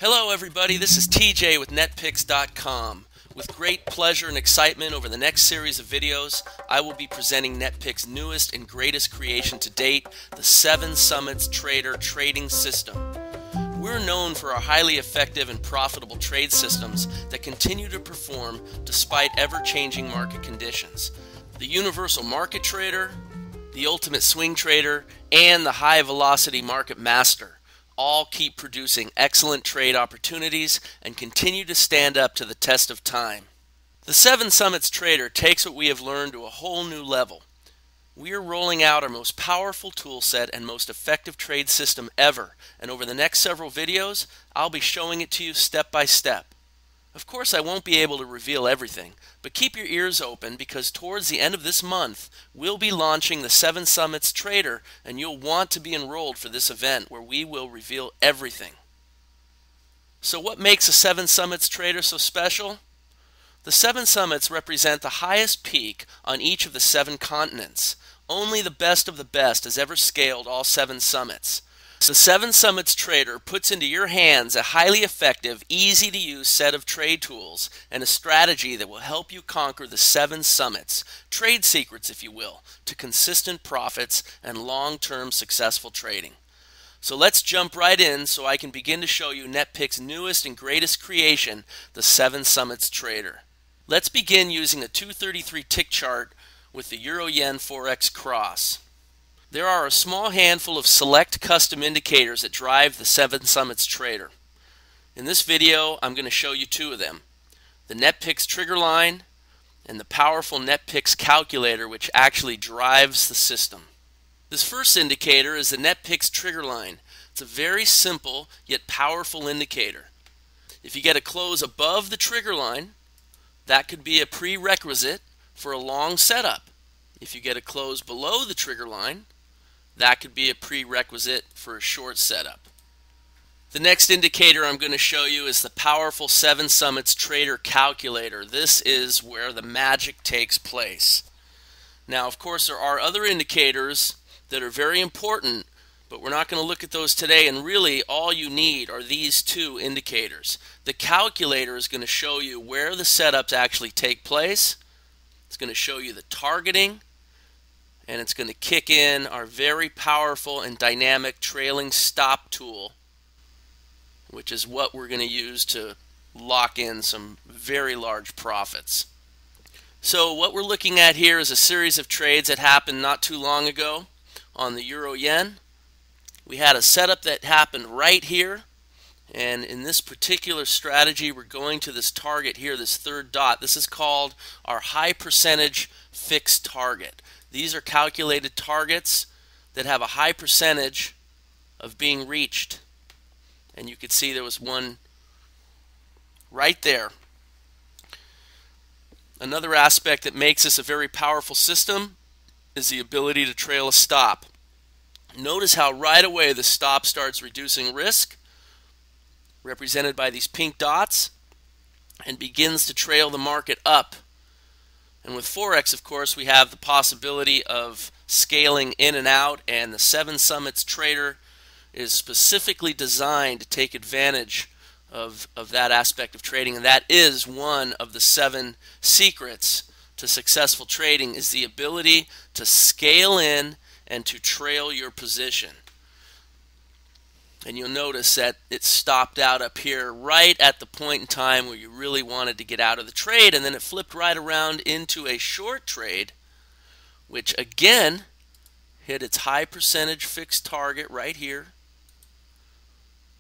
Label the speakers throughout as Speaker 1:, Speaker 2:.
Speaker 1: Hello everybody, this is TJ with NetPicks.com. With great pleasure and excitement over the next series of videos, I will be presenting NetPicks' newest and greatest creation to date, the 7 Summits Trader Trading System. We're known for our highly effective and profitable trade systems that continue to perform despite ever-changing market conditions. The Universal Market Trader, the Ultimate Swing Trader, and the High Velocity Market Master all keep producing excellent trade opportunities and continue to stand up to the test of time. The 7 Summits Trader takes what we have learned to a whole new level. We are rolling out our most powerful tool set and most effective trade system ever, and over the next several videos, I'll be showing it to you step by step. Of course, I won't be able to reveal everything, but keep your ears open because towards the end of this month, we'll be launching the 7 Summits Trader, and you'll want to be enrolled for this event where we will reveal everything. So what makes a 7 Summits Trader so special? The 7 Summits represent the highest peak on each of the 7 continents. Only the best of the best has ever scaled all 7 summits. The 7 Summits Trader puts into your hands a highly effective, easy-to-use set of trade tools and a strategy that will help you conquer the 7 summits, trade secrets if you will, to consistent profits and long-term successful trading. So let's jump right in so I can begin to show you NetPicks' newest and greatest creation, the 7 Summits Trader. Let's begin using a 233 tick chart with the Euro-Yen Forex cross. There are a small handful of select custom indicators that drive the 7 Summits Trader. In this video, I'm going to show you 2 of them, the NetPicks trigger line and the powerful NetPicks calculator, which actually drives the system. This first indicator is the NetPicks trigger line. It's a very simple yet powerful indicator. If you get a close above the trigger line, that could be a prerequisite for a long setup. If you get a close below the trigger line, that could be a prerequisite for a short setup. The next indicator I'm going to show you is the powerful 7 Summits Trader Calculator. This is where the magic takes place. Now, of course, there are other indicators that are very important, but we're not going to look at those today, and really all you need are these 2 indicators. The calculator is going to show you where the setups actually take place. It's going to show you the targeting, and it's going to kick in our very powerful and dynamic trailing stop tool, which is what we're going to use to lock in some very large profits. So what we're looking at here is a series of trades that happened not too long ago on the Euro-Yen. We had a setup that happened right here, and in this particular strategy we're going to this target here, this third dot. This is called our high percentage fixed target. These are calculated targets that have a high percentage of being reached. And you can see there was one right there. Another aspect that makes this a very powerful system is the ability to trail a stop. Notice how right away the stop starts reducing risk, represented by these pink dots, and begins to trail the market up. And with Forex, of course, we have the possibility of scaling in and out, and the 7 Summits Trader is specifically designed to take advantage of that aspect of trading, and that is one of the 7 secrets to successful trading, is the ability to scale in and to trail your position. And you'll notice that it stopped out up here right at the point in time where you really wanted to get out of the trade, and then it flipped right around into a short trade, which again hit its high percentage fixed target right here.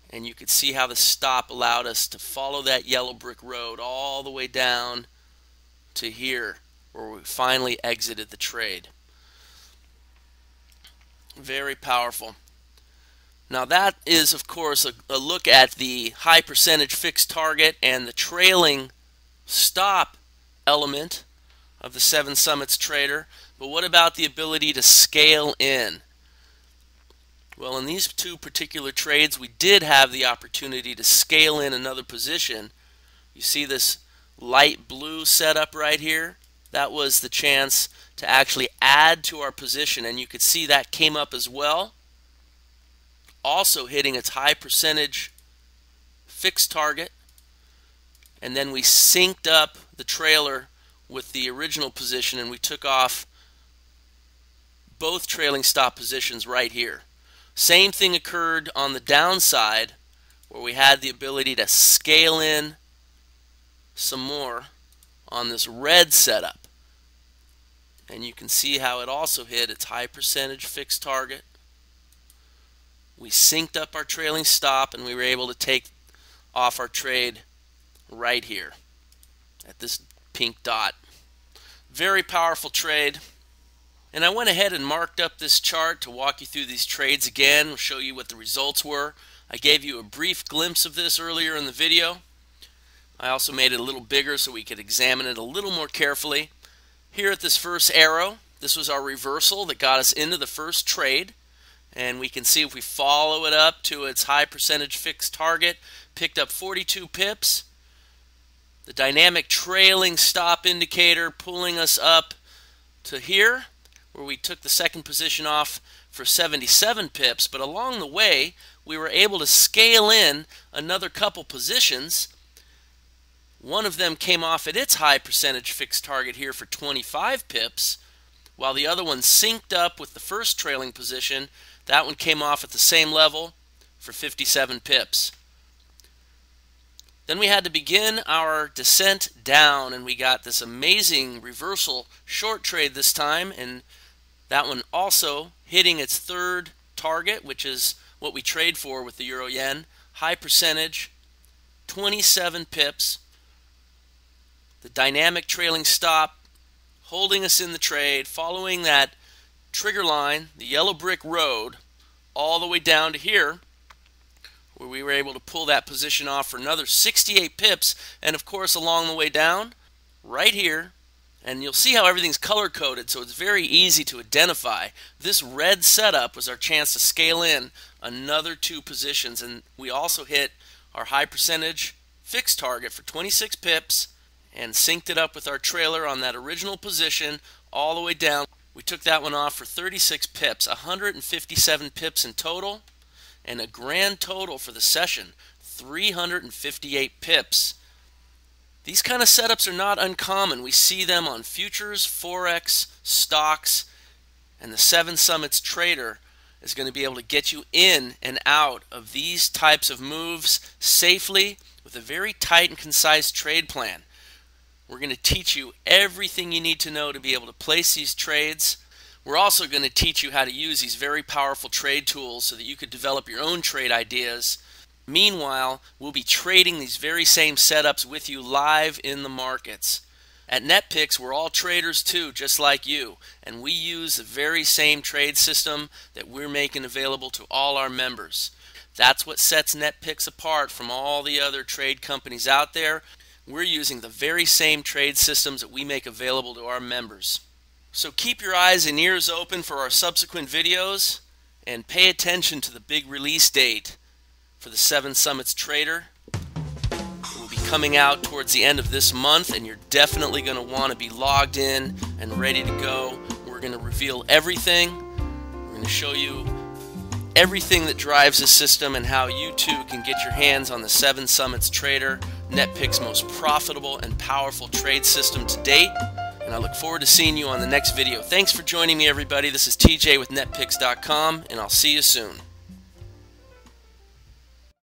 Speaker 1: And you could see how the stop allowed us to follow that yellow brick road all the way down to here, where we finally exited the trade. Very powerful. Now that is, of course, a look at the high percentage fixed target and the trailing stop element of the 7 Summits Trader. But what about the ability to scale in? Well, in these 2 particular trades, we did have the opportunity to scale in another position. You see this light blue setup right here? That was the chance to actually add to our position, and you could see that came up as well, also hitting its high percentage fixed target, and then we synced up the trailer with the original position, and we took off both trailing stop positions right here. Same thing occurred on the downside, where we had the ability to scale in some more on this red setup. And you can see how it also hit its high percentage fixed target. We synced up our trailing stop, and we were able to take off our trade right here at this pink dot. Very powerful trade. And I went ahead and marked up this chart to walk you through these trades again, show you what the results were. I gave you a brief glimpse of this earlier in the video. I also made it a little bigger so we could examine it a little more carefully. Here at this first arrow, this was our reversal that got us into the first trade. And we can see if we follow it up to its high percentage fixed target, picked up 42 pips. The dynamic trailing stop indicator pulling us up to here, where we took the second position off for 77 pips. But along the way, we were able to scale in another couple positions. One of them came off at its high percentage fixed target here for 25 pips, while the other one synced up with the first trailing position. That one came off at the same level for 57 pips. Then we had to begin our descent down, and we got this amazing reversal short trade this time, and that one also hitting its third target, which is what we trade for with the euro yen. High percentage, 27 pips. The dynamic trailing stop holding us in the trade, following that trigger line, the yellow brick road, all the way down to here, where we were able to pull that position off for another 68 pips. And of course, along the way down, right here, and you'll see how everything's color-coded, so it's very easy to identify. This red setup was our chance to scale in another two positions, and we also hit our high percentage fixed target for 26 pips and synced it up with our trailer on that original position all the way down. We took that one off for 36 pips, 157 pips in total, and a grand total for the session, 358 pips. These kind of setups are not uncommon. We see them on futures, Forex, stocks, and the 7 Summits Trader is going to be able to get you in and out of these types of moves safely with a very tight and concise trade plan. We're going to teach you everything you need to know to be able to place these trades. We're also going to teach you how to use these very powerful trade tools so that you could develop your own trade ideas. Meanwhile, we'll be trading these very same setups with you live in the markets. At NetPicks, we're all traders too, just like you, and we use the very same trade system that we're making available to all our members. That's what sets NetPicks apart from all the other trade companies out there. We're using the very same trade systems that we make available to our members. So keep your eyes and ears open for our subsequent videos, and pay attention to the big release date for the 7 Summits Trader. It will be coming out towards the end of this month, and you're definitely going to want to be logged in and ready to go. We're going to reveal everything. We're going to show you everything that drives the system and how you too can get your hands on the 7 Summits Trader, NetPicks' most profitable and powerful trade system to date. And I look forward to seeing you on the next video. Thanks for joining me, everybody. This is TJ with NetPicks.com, and I'll see you soon.